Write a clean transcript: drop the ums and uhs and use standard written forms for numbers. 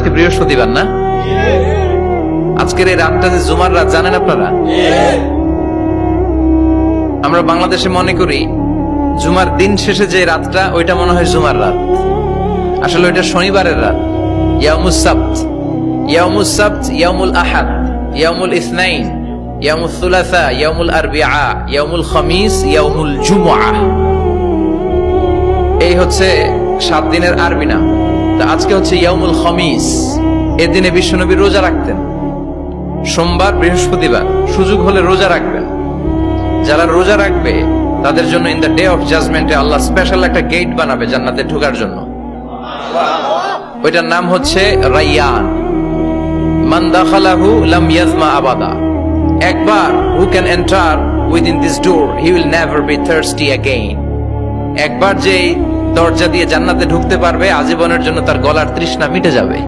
আজকে বৃহস্পতিবার না? আজকের এই রাতটা যে জুমার রাত জানেন আপনারা? আমরা বাংলাদেশে মনে করি জুমার দিন শেষে যে রাতটা ওইটা মনে হয় জুমার রাত, আসলে ওইটা শনিবারের রাত। ইয়াউমুস সাবত, ইয়াউমুস সাবত, ইয়াউমুল আহাদ, ইয়াউমুল ইসনাইন, ইয়াউমুল সুলাসা, ইয়াউমুল আরবিআ, ইয়াউমুল খামিস, ইয়াউমুল জুমআ। এই হচ্ছে 7 দিনের আরবি নাম। তা আজকে হচ্ছে ইয়াউমুল খামিস। এই দিনে বিশ্বনবী রোজা রাখতেন, সোমবার বৃহস্পতিবার সুযোগ হলে রোজা রাখবেন। যারা রোজা রাখবে তাদের জন্য ইন দ্য ডে অফ জাজমেন্টে আল্লাহ স্পেশাল একটা গেট বানাবে জান্নাতে ঢোকার জন্য। ওইটার নাম হচ্ছে রাইয়ান। মান দাখালাহু লাম ইয়াজমা আবাদা। একবার who can enter within this door he will never be thirsty again. একবার যে দরজা দিয়ে জান্নাতে ঢুকতে পারবে আজীবনের জন্য তার গলার তৃষ্ণা মিটে যাবে।